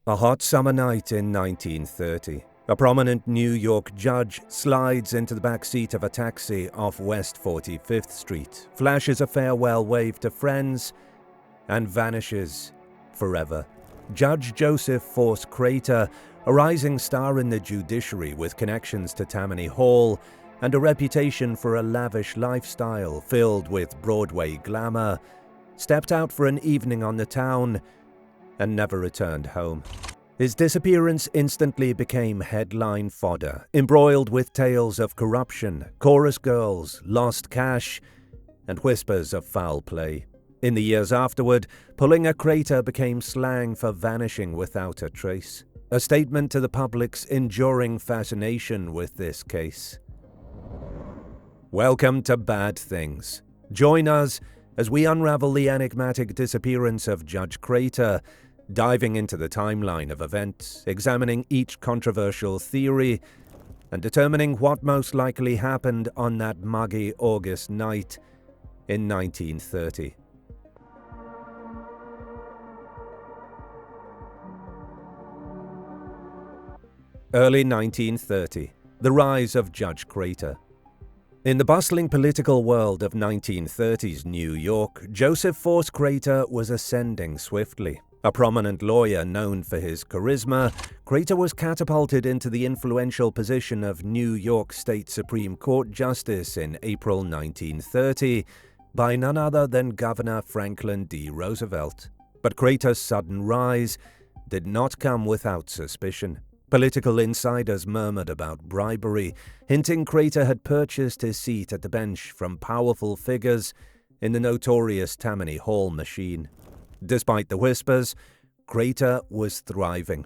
A hot summer night in 1930. A prominent New York judge slides into the back seat of a taxi off West 45th Street, flashes a farewell wave to friends, and vanishes forever. Judge Joseph Force Crater, a rising star in the judiciary with connections to Tammany Hall and a reputation for a lavish lifestyle filled with Broadway glamour, stepped out for an evening on the town and never returned home. His disappearance instantly became headline fodder, embroiled with tales of corruption, chorus girls, lost cash, and whispers of foul play. In the years afterward, pulling a crater became slang for vanishing without a trace, a statement to the public's enduring fascination with this case. Welcome to Bad Things. Join us as we unravel the enigmatic disappearance of Judge Crater, diving into the timeline of events, examining each controversial theory, and determining what most likely happened on that muggy August night in 1930. Early 1930, the rise of Judge Crater. In the bustling political world of 1930s New York, Joseph Force Crater was ascending swiftly. A prominent lawyer known for his charisma, Crater was catapulted into the influential position of New York State Supreme Court Justice in April 1930 by none other than Governor Franklin D. Roosevelt. But Crater's sudden rise did not come without suspicion. Political insiders murmured about bribery, hinting Crater had purchased his seat at the bench from powerful figures in the notorious Tammany Hall machine. Despite the whispers, Crater was thriving.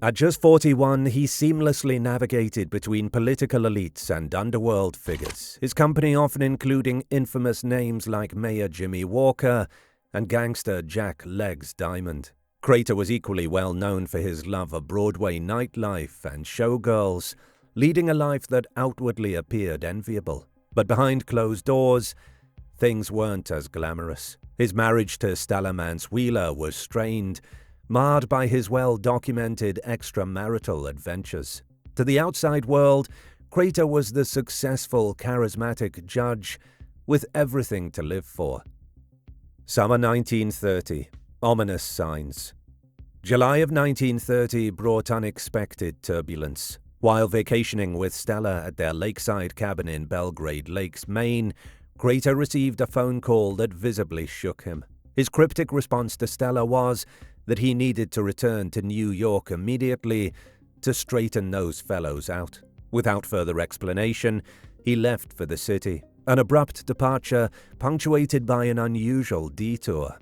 At just 41, he seamlessly navigated between political elites and underworld figures, his company often including infamous names like Mayor Jimmy Walker and gangster Jack Legs Diamond. Crater was equally well known for his love of Broadway nightlife and showgirls, leading a life that outwardly appeared enviable. But behind closed doors, things weren't as glamorous. His marriage to Stella Mance-Wheeler was strained, marred by his well-documented extramarital adventures. To the outside world, Crater was the successful, charismatic judge with everything to live for. Summer 1930. Ominous signs. July of 1930 brought unexpected turbulence. While vacationing with Stella at their lakeside cabin in Belgrade Lakes, Maine, Crater received a phone call that visibly shook him. His cryptic response to Stella was that he needed to return to New York immediately to straighten those fellows out. Without further explanation, he left for the city, an abrupt departure punctuated by an unusual detour.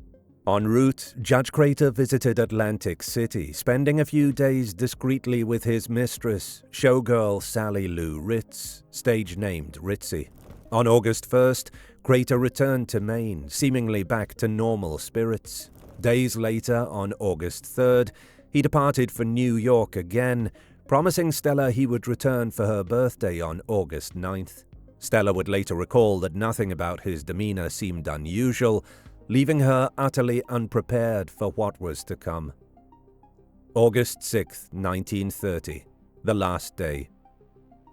En route, Judge Crater visited Atlantic City, spending a few days discreetly with his mistress, showgirl Sally Lou Ritz, stage-named Ritzy. On August 1st, Crater returned to Maine, seemingly back to normal spirits. Days later, on August 3rd, he departed for New York again, promising Stella he would return for her birthday on August 9th. Stella would later recall that nothing about his demeanor seemed unusual, leaving her utterly unprepared for what was to come. August 6, 1930, the last day.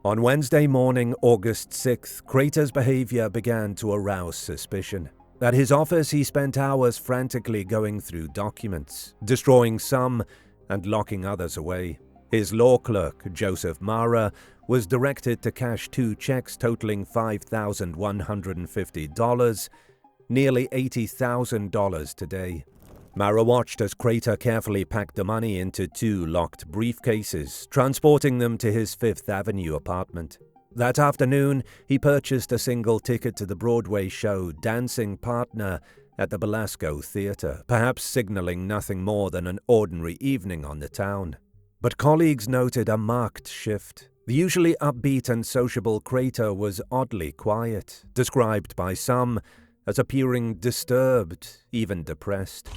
On Wednesday morning, August 6th, Crater's behavior began to arouse suspicion. At his office, he spent hours frantically going through documents, destroying some and locking others away. His law clerk, Joseph Mara, was directed to cash 2 checks totaling $5,150, nearly $80,000 today. Mara watched as Crater carefully packed the money into 2 locked briefcases, transporting them to his Fifth Avenue apartment. That afternoon, he purchased a single ticket to the Broadway show Dancing Partner at the Belasco Theater, perhaps signaling nothing more than an ordinary evening on the town. But colleagues noted a marked shift. The usually upbeat and sociable Crater was oddly quiet, described by some as appearing disturbed, even depressed.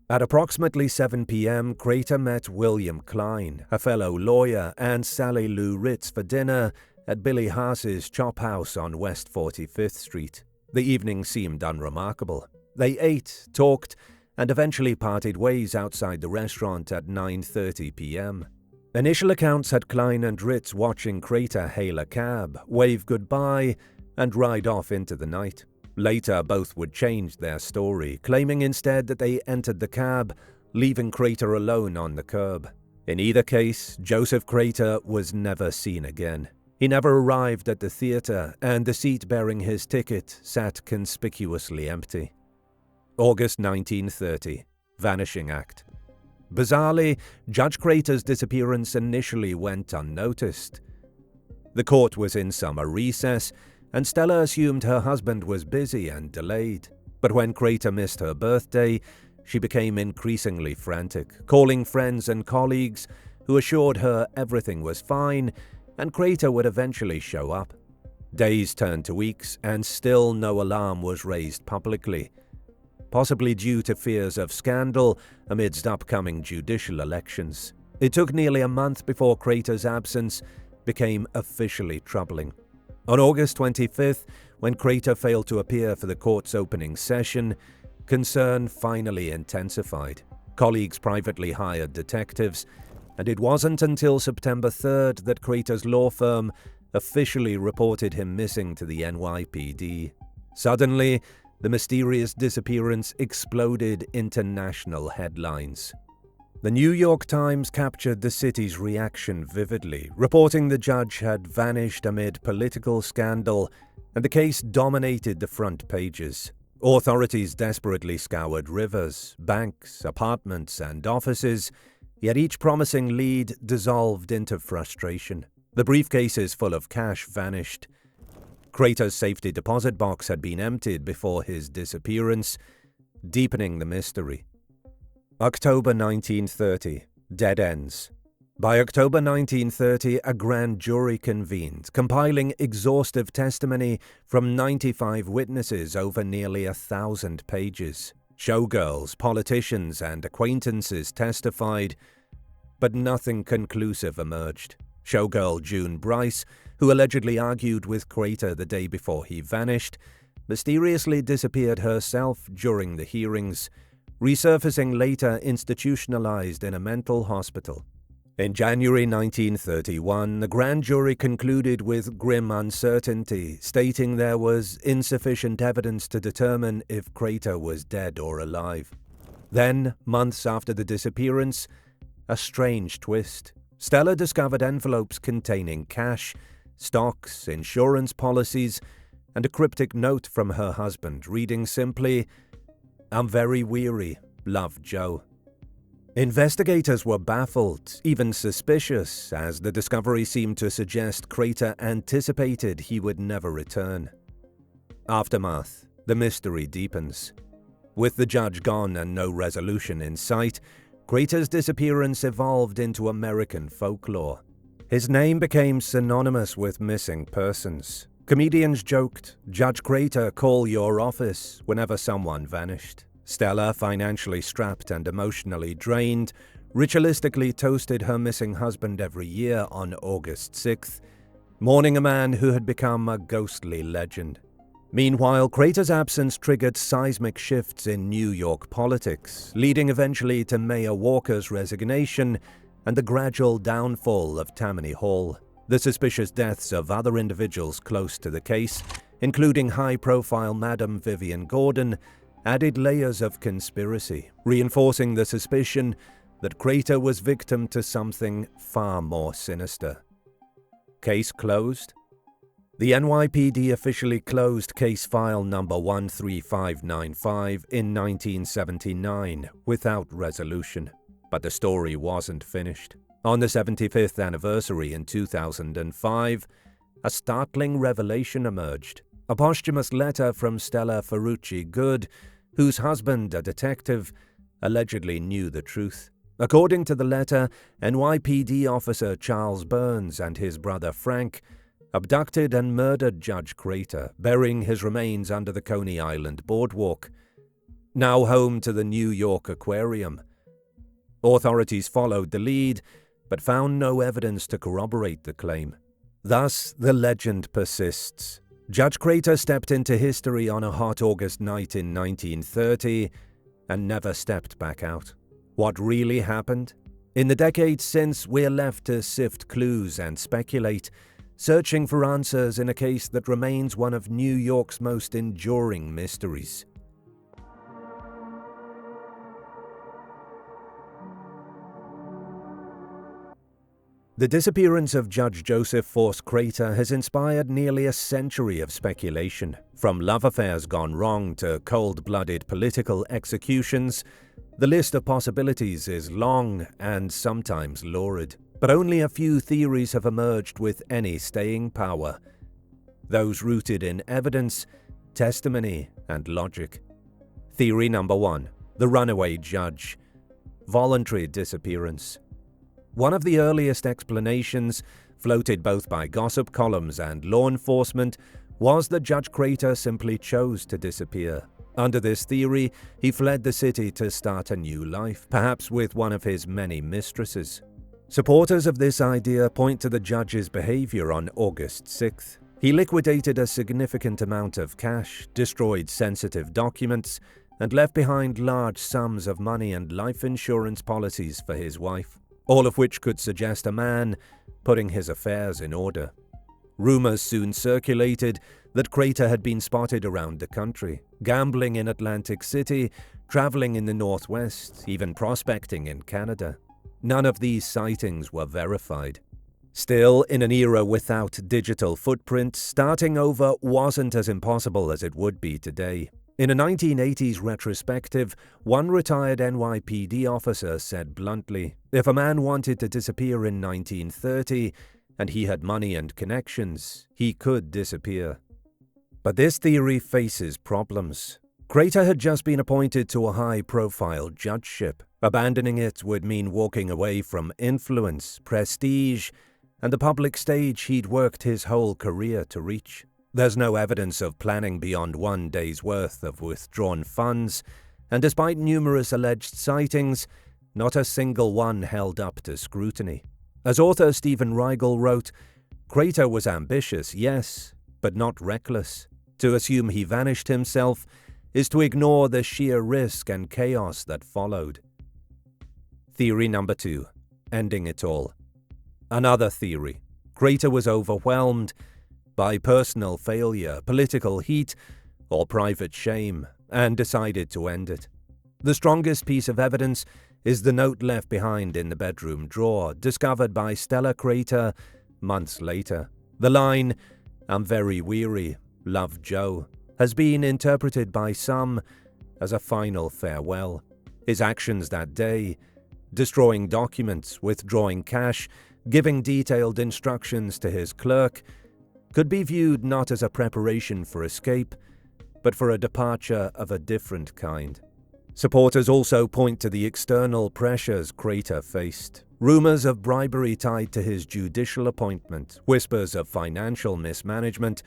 At approximately 7 p.m., Crater met William Klein, a fellow lawyer, and Sally Lou Ritz for dinner at Billy Haas's Chop House on West 45th Street. The evening seemed unremarkable. They ate, talked, and eventually parted ways outside the restaurant at 9:30 p.m. Initial accounts had Klein and Ritz watching Crater hail a cab, wave goodbye, and ride off into the night. Later, both would change their story, claiming instead that they entered the cab, leaving Crater alone on the curb. In either case, Joseph Crater was never seen again. He never arrived at the theatre, and the seat bearing his ticket sat conspicuously empty. August 1930. Vanishing Act. Bizarrely, Judge Crater's disappearance initially went unnoticed. The court was in summer recess, and Stella assumed her husband was busy and delayed. But when Crater missed her birthday, she became increasingly frantic, calling friends and colleagues who assured her everything was fine and Crater would eventually show up. Days turned to weeks, and still no alarm was raised publicly, possibly due to fears of scandal amidst upcoming judicial elections. It took nearly a month before Crater's absence became officially troubling. On August 25th, when Crater failed to appear for the court's opening session, concern finally intensified. Colleagues privately hired detectives, and it wasn't until September 3rd that Crater's law firm officially reported him missing to the NYPD. Suddenly, the mysterious disappearance exploded into national headlines. The New York Times captured the city's reaction vividly, reporting the judge had vanished amid political scandal, and the case dominated the front pages. Authorities desperately scoured rivers, banks, apartments, and offices, yet each promising lead dissolved into frustration. The briefcases full of cash vanished. Crater's safety deposit box had been emptied before his disappearance, deepening the mystery. October 1930. Dead ends. By October 1930, a grand jury convened, compiling exhaustive testimony from 95 witnesses over nearly 1,000 pages. Showgirls, politicians, and acquaintances testified, but nothing conclusive emerged. Showgirl June Bryce, who allegedly argued with Crater the day before he vanished, mysteriously disappeared herself during the hearings, resurfacing later institutionalized in a mental hospital. In January 1931, the grand jury concluded with grim uncertainty, stating there was insufficient evidence to determine if Crater was dead or alive. Then, months after the disappearance, a strange twist. Stella discovered envelopes containing cash, stocks, insurance policies, and a cryptic note from her husband reading simply, "I'm very weary. Love, Joe." Investigators were baffled, even suspicious, as the discovery seemed to suggest Crater anticipated he would never return. Aftermath. The mystery deepens. With the judge gone and no resolution in sight, Crater's disappearance evolved into American folklore. His name became synonymous with missing persons. Comedians joked, "Judge Crater, call your office," whenever someone vanished. Stella, financially strapped and emotionally drained, ritualistically toasted her missing husband every year on August 6th, mourning a man who had become a ghostly legend. Meanwhile, Crater's absence triggered seismic shifts in New York politics, leading eventually to Mayor Walker's resignation and the gradual downfall of Tammany Hall. The suspicious deaths of other individuals close to the case, including high-profile Madam Vivian Gordon, added layers of conspiracy, reinforcing the suspicion that Crater was victim to something far more sinister. Case closed? The NYPD officially closed case file number 13595 in 1979 without resolution. But the story wasn't finished. On the 75th anniversary in 2005, a startling revelation emerged. A posthumous letter from Stella Ferrucci Good, whose husband, a detective, allegedly knew the truth. According to the letter, NYPD officer Charles Burns and his brother Frank abducted and murdered Judge Crater, burying his remains under the Coney Island boardwalk, now home to the New York Aquarium. Authorities followed the lead, but found no evidence to corroborate the claim. Thus, the legend persists. Judge Crater stepped into history on a hot August night in 1930 and never stepped back out. What really happened? In the decades since, we're left to sift clues and speculate, searching for answers in a case that remains one of New York's most enduring mysteries. The disappearance of Judge Joseph Force Crater has inspired nearly a century of speculation. From love affairs gone wrong to cold-blooded political executions, the list of possibilities is long and sometimes lurid. But only a few theories have emerged with any staying power. Those rooted in evidence, testimony, and logic. Theory number 1. The runaway judge. Voluntary disappearance. One of the earliest explanations, floated both by gossip columns and law enforcement, was that Judge Crater simply chose to disappear. Under this theory, he fled the city to start a new life, perhaps with one of his many mistresses. Supporters of this idea point to the judge's behavior on August 6th. He liquidated a significant amount of cash, destroyed sensitive documents, and left behind large sums of money and life insurance policies for his wife, all of which could suggest a man putting his affairs in order. Rumors soon circulated that Crater had been spotted around the country, gambling in Atlantic City, traveling in the Northwest, even prospecting in Canada. None of these sightings were verified. Still, in an era without digital footprints, starting over wasn't as impossible as it would be today. In a 1980s retrospective, one retired NYPD officer said bluntly, if a man wanted to disappear in 1930 and he had money and connections, he could disappear. But this theory faces problems. Crater had just been appointed to a high-profile judgeship. Abandoning it would mean walking away from influence, prestige, and the public stage he'd worked his whole career to reach. There's no evidence of planning beyond one day's worth of withdrawn funds, and despite numerous alleged sightings, not a single one held up to scrutiny. As author Stephen Reigel wrote, Crater was ambitious, yes, but not reckless. To assume he vanished himself is to ignore the sheer risk and chaos that followed. Theory number 2. Ending it all. Another theory. Crater was overwhelmed by personal failure, political heat, or private shame, and decided to end it. The strongest piece of evidence is the note left behind in the bedroom drawer, discovered by Stella Crater months later. The line, "I'm very weary, love Joe," has been interpreted by some as a final farewell. His actions that day, destroying documents, withdrawing cash, giving detailed instructions to his clerk, could be viewed not as a preparation for escape, but for a departure of a different kind. Supporters also point to the external pressures Crater faced. Rumors of bribery tied to his judicial appointment, whispers of financial mismanagement,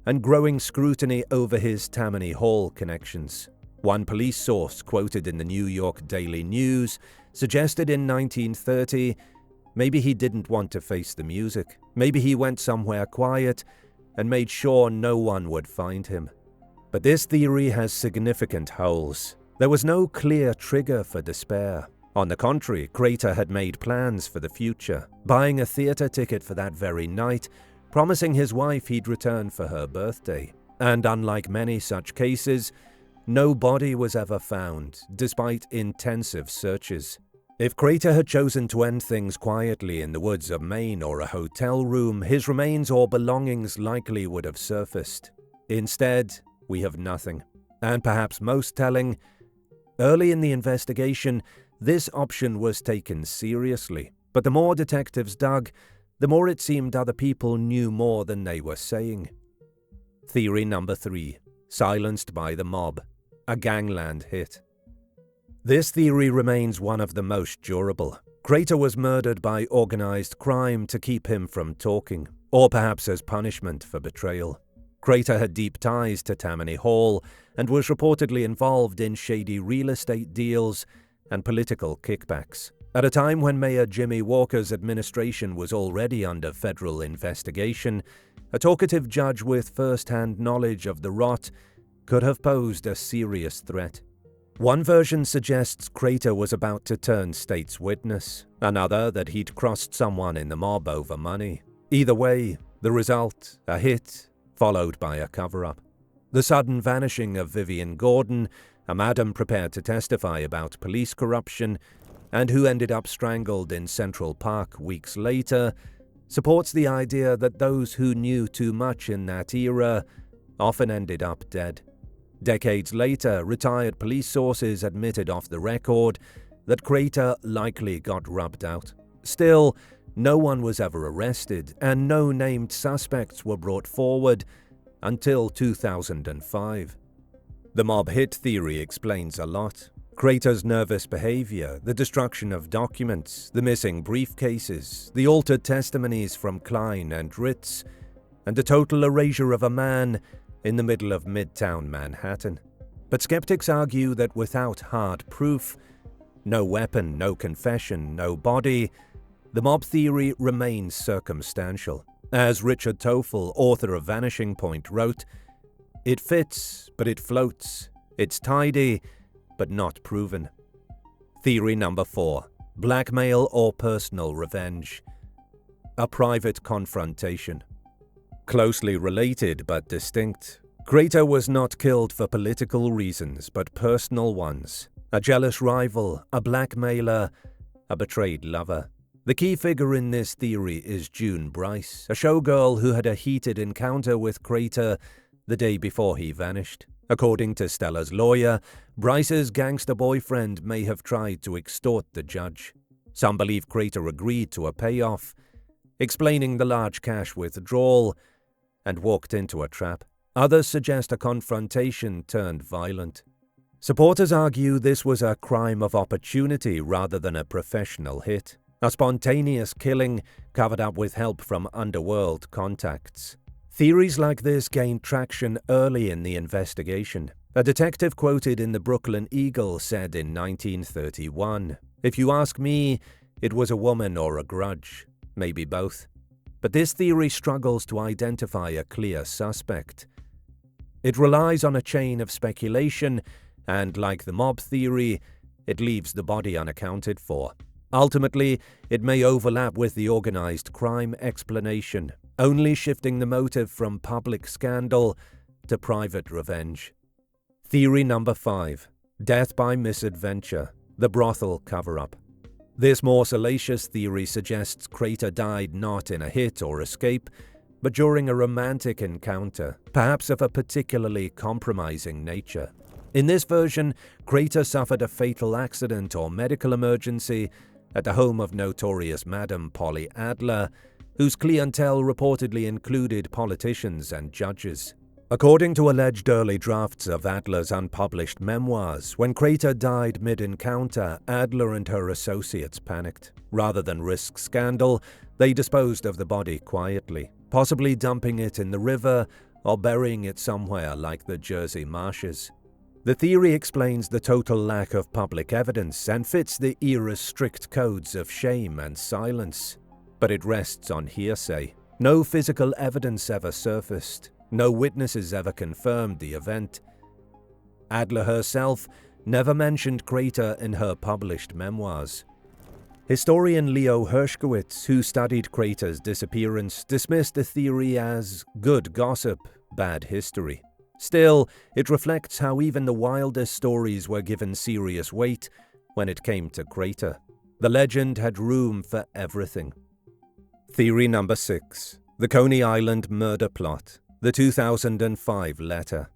and growing scrutiny over his Tammany Hall connections. One police source quoted in the New York Daily News suggested in 1930 maybe he didn't want to face the music. Maybe he went somewhere quiet and made sure no one would find him. But this theory has significant holes. There was no clear trigger for despair. On the contrary, Crater had made plans for the future, buying a theater ticket for that very night, promising his wife he'd return for her birthday. And unlike many such cases, no body was ever found, despite intensive searches. If Crater had chosen to end things quietly in the woods of Maine or a hotel room, his remains or belongings likely would have surfaced. Instead, we have nothing. And perhaps most telling, early in the investigation, this option was taken seriously. But the more detectives dug, the more it seemed other people knew more than they were saying. Theory number 3. Silenced by the mob. A gangland hit. This theory remains one of the most durable. Crater was murdered by organized crime to keep him from talking, or perhaps as punishment for betrayal. Crater had deep ties to Tammany Hall and was reportedly involved in shady real estate deals and political kickbacks. At a time when Mayor Jimmy Walker's administration was already under federal investigation, a talkative judge with first-hand knowledge of the rot could have posed a serious threat. One version suggests Crater was about to turn state's witness, another that he'd crossed someone in the mob over money. Either way, the result, a hit, followed by a cover-up. The sudden vanishing of Vivian Gordon, a madam prepared to testify about police corruption, and who ended up strangled in Central Park weeks later, supports the idea that those who knew too much in that era often ended up dead. Decades later, retired police sources admitted off the record that Crater likely got rubbed out. Still, no one was ever arrested, and no named suspects were brought forward until 2005. The mob hit theory explains a lot. Crater's nervous behavior, the destruction of documents, the missing briefcases, the altered testimonies from Klein and Ritz, and the total erasure of a man in the middle of Midtown Manhattan. But skeptics argue that without hard proof, no weapon, no confession, no body, the mob theory remains circumstantial. As Richard Toffel, author of Vanishing Point, wrote, "It fits, but it floats. It's tidy, but not proven." Theory number 4. Blackmail or personal revenge. A private confrontation. Closely related but distinct. Crater was not killed for political reasons, but personal ones. A jealous rival, a blackmailer, a betrayed lover. The key figure in this theory is June Bryce, a showgirl who had a heated encounter with Crater the day before he vanished. According to Stella's lawyer, Bryce's gangster boyfriend may have tried to extort the judge. Some believe Crater agreed to a payoff, explaining the large cash withdrawal, and walked into a trap. Others suggest a confrontation turned violent. Supporters argue this was a crime of opportunity rather than a professional hit, a spontaneous killing covered up with help from underworld contacts. Theories like this gained traction early in the investigation. A detective quoted in the Brooklyn Eagle said in 1931, "If you ask me, it was a woman or a grudge, maybe both." But this theory struggles to identify a clear suspect. It relies on a chain of speculation, and like the mob theory, it leaves the body unaccounted for. Ultimately, it may overlap with the organized crime explanation, only shifting the motive from public scandal to private revenge. Theory number 5. Death by misadventure, the brothel cover-up. This more salacious theory suggests Crater died not in a hit or escape, but during a romantic encounter, perhaps of a particularly compromising nature. In this version, Crater suffered a fatal accident or medical emergency at the home of notorious Madam Polly Adler, whose clientele reportedly included politicians and judges. According to alleged early drafts of Adler's unpublished memoirs, when Crater died mid-encounter, Adler and her associates panicked. Rather than risk scandal, they disposed of the body quietly, possibly dumping it in the river or burying it somewhere like the Jersey marshes. The theory explains the total lack of public evidence and fits the era's strict codes of shame and silence. But it rests on hearsay. No physical evidence ever surfaced. No witnesses ever confirmed the event. Adler herself never mentioned Crater in her published memoirs. Historian Leo Hershkowitz, who studied Crater's disappearance, dismissed the theory as good gossip, bad history. Still, it reflects how even the wildest stories were given serious weight when it came to Crater. The legend had room for everything. Theory number 6. The Coney Island murder plot. The 2005 letter.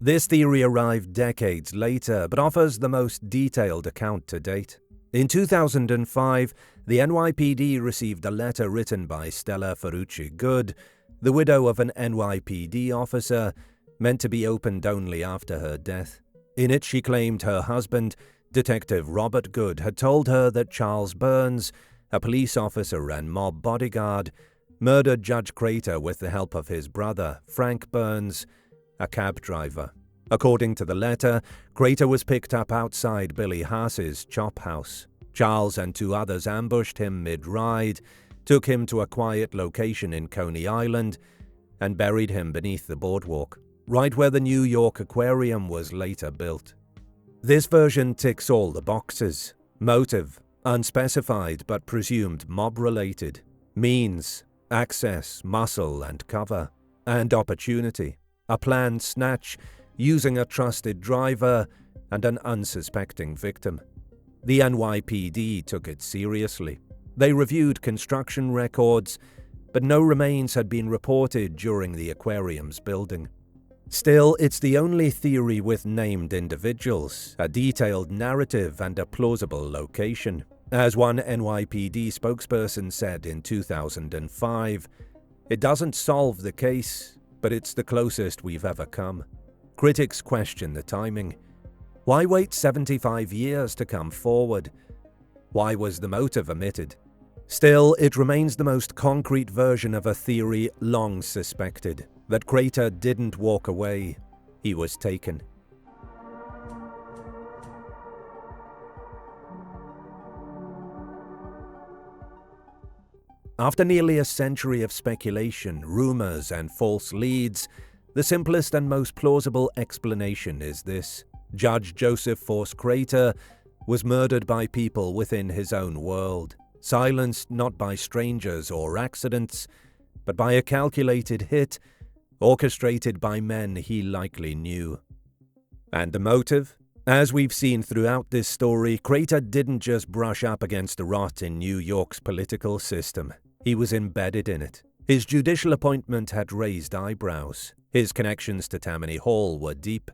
This theory arrived decades later, but offers the most detailed account to date. In 2005, the NYPD received a letter written by Stella Ferrucci Good, the widow of an NYPD officer, meant to be opened only after her death. In it, she claimed her husband, Detective Robert Good, had told her that Charles Burns, a police officer and mob bodyguard, murdered Judge Crater with the help of his brother, Frank Burns, a cab driver. According to the letter, Crater was picked up outside Billy Haas's chop house. Charles and 2 others ambushed him mid-ride, took him to a quiet location in Coney Island, and buried him beneath the boardwalk, right where the New York Aquarium was later built. This version ticks all the boxes. Motive, unspecified but presumed mob-related. Means, access, muscle and cover. And opportunity, a planned snatch using a trusted driver and an unsuspecting victim. The NYPD took it seriously. They reviewed construction records, but no remains had been reported during the aquarium's building. Still, it's the only theory with named individuals, a detailed narrative and a plausible location. As one NYPD spokesperson said in 2005, "It doesn't solve the case, but it's the closest we've ever come." Critics question the timing. Why wait 75 years to come forward? Why was the motive omitted? Still, it remains the most concrete version of a theory long suspected, that Crater didn't walk away, he was taken. After nearly a century of speculation, rumors, and false leads, the simplest and most plausible explanation is this. Judge Joseph Force Crater was murdered by people within his own world, silenced not by strangers or accidents, but by a calculated hit orchestrated by men he likely knew. And the motive? As we've seen throughout this story, Crater didn't just brush up against a rot in New York's political system. He was embedded in it. His judicial appointment had raised eyebrows. His connections to Tammany Hall were deep.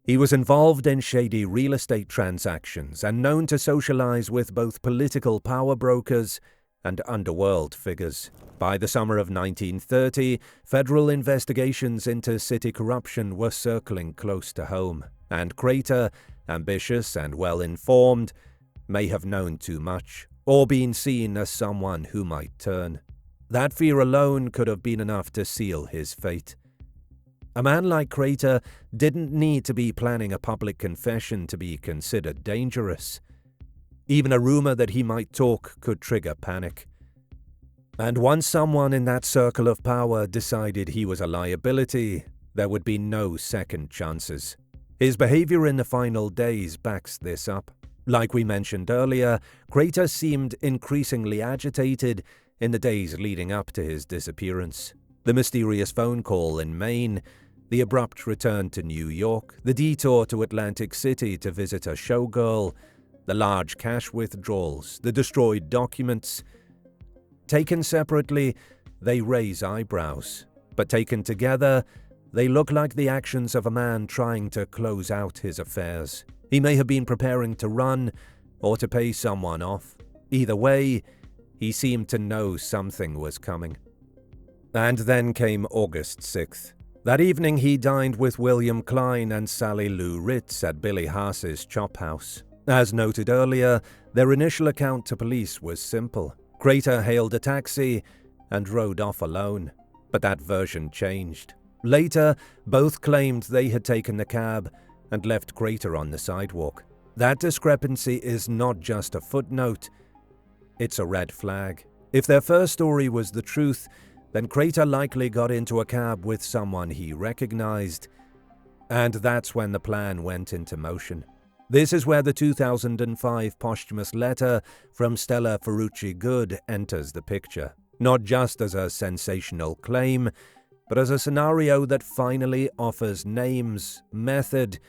He was involved in shady real estate transactions and known to socialize with both political power brokers and underworld figures. By the summer of 1930, federal investigations into city corruption were circling close to home, and Crater, ambitious and well-informed, may have known too much, or been seen as someone who might turn. That fear alone could have been enough to seal his fate. A man like Crater didn't need to be planning a public confession to be considered dangerous. Even a rumor that he might talk could trigger panic. And once someone in that circle of power decided he was a liability, there would be no second chances. His behavior in the final days backs this up. Like we mentioned earlier, Crater seemed increasingly agitated in the days leading up to his disappearance. The mysterious phone call in Maine, the abrupt return to New York, the detour to Atlantic City to visit a showgirl, the large cash withdrawals, the destroyed documents. Taken separately, they raise eyebrows, but taken together, they look like the actions of a man trying to close out his affairs. He may have been preparing to run or to pay someone off. Either way, he seemed to know something was coming. And then came August 6th. That evening he dined with William Klein and Sally Lou Ritz at Billy Haas's Chop House. As noted earlier, their initial account to police was simple. Crater hailed a taxi and rode off alone, but that version changed. Later, both claimed they had taken the cab and left Crater on the sidewalk. That discrepancy is not just a footnote, it's a red flag. If their first story was the truth, then Crater likely got into a cab with someone he recognized, and that's when the plan went into motion. This is where the 2005 posthumous letter from Stella Ferrucci Good enters the picture, not just as a sensational claim, but as a scenario that finally offers names, method,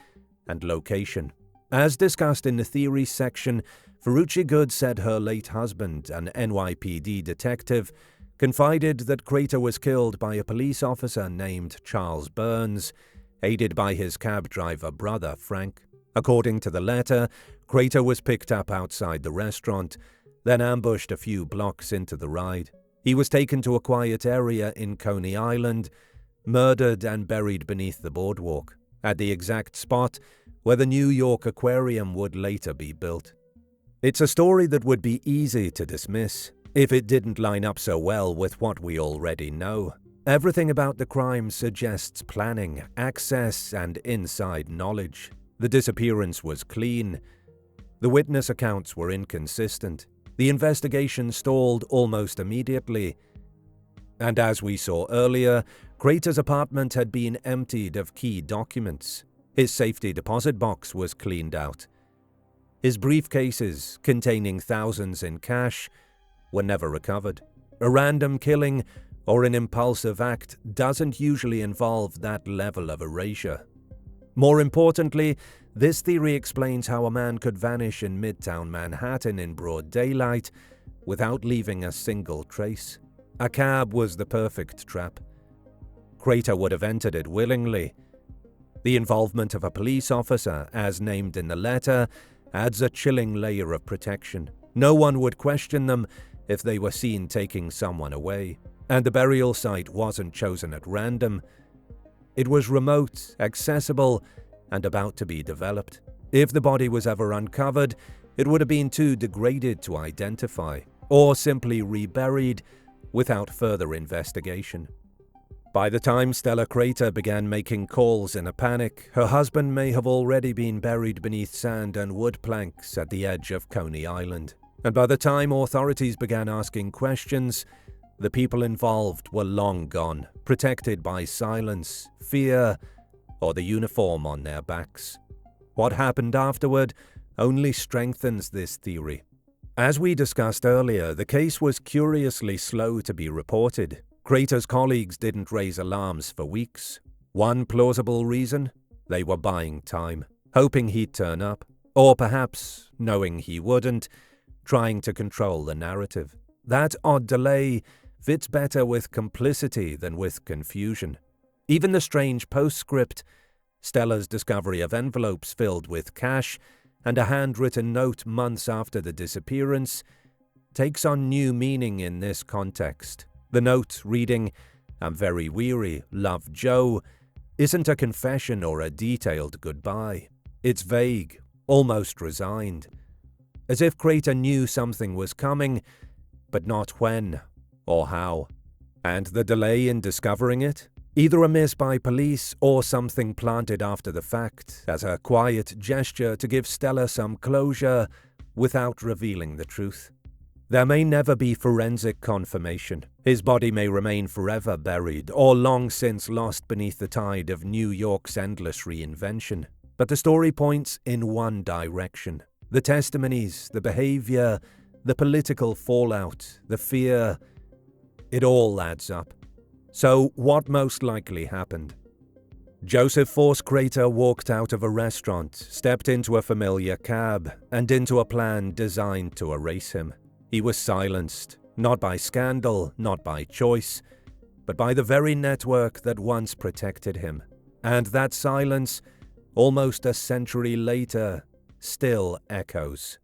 and location. As discussed in the theory section, Ferrucci Good said her late husband, an NYPD detective, confided that Crater was killed by a police officer named Charles Burns, aided by his cab driver brother Frank. According to the letter, Crater was picked up outside the restaurant, then ambushed a few blocks into the ride. He was taken to a quiet area in Coney Island, murdered and buried beneath the boardwalk, at the exact spot where the New York Aquarium would later be built. It's a story that would be easy to dismiss if it didn't line up so well with what we already know. Everything about the crime suggests planning, access, and inside knowledge. The disappearance was clean. The witness accounts were inconsistent. The investigation stalled almost immediately. And as we saw earlier, Crater's apartment had been emptied of key documents. His safety deposit box was cleaned out. His briefcases, containing thousands in cash, were never recovered. A random killing or an impulsive act doesn't usually involve that level of erasure. More importantly, this theory explains how a man could vanish in Midtown Manhattan in broad daylight without leaving a single trace. A cab was the perfect trap. Crater would have entered it willingly. The involvement of a police officer, as named in the letter, adds a chilling layer of protection. No one would question them if they were seen taking someone away. And the burial site wasn't chosen at random. It was remote, accessible, and about to be developed. If the body was ever uncovered, it would have been too degraded to identify, or simply reburied without further investigation. By the time Stella Crater began making calls in a panic, her husband may have already been buried beneath sand and wood planks at the edge of Coney Island. And by the time authorities began asking questions, the people involved were long gone, protected by silence, fear, or the uniform on their backs. What happened afterward only strengthens this theory. As we discussed earlier, the case was curiously slow to be reported. Crater's colleagues didn't raise alarms for weeks. One plausible reason? They were buying time, hoping he'd turn up, or perhaps, knowing he wouldn't, trying to control the narrative. That odd delay fits better with complicity than with confusion. Even the strange postscript, Stella's discovery of envelopes filled with cash, and a handwritten note months after the disappearance, takes on new meaning in this context. The note, reading, "I'm very weary, love Joe," isn't a confession or a detailed goodbye. It's vague, almost resigned, as if Crater knew something was coming, but not when or how. And the delay in discovering it? Either a miss by police or something planted after the fact, as a quiet gesture to give Stella some closure without revealing the truth. There may never be forensic confirmation. His body may remain forever buried, or long since lost beneath the tide of New York's endless reinvention. But the story points in one direction. The testimonies, the behavior, the political fallout, the fear, it all adds up. So what most likely happened? Joseph Force Crater walked out of a restaurant, stepped into a familiar cab, and into a plan designed to erase him. He was silenced, not by scandal, not by choice, but by the very network that once protected him. And that silence, almost a century later, still echoes.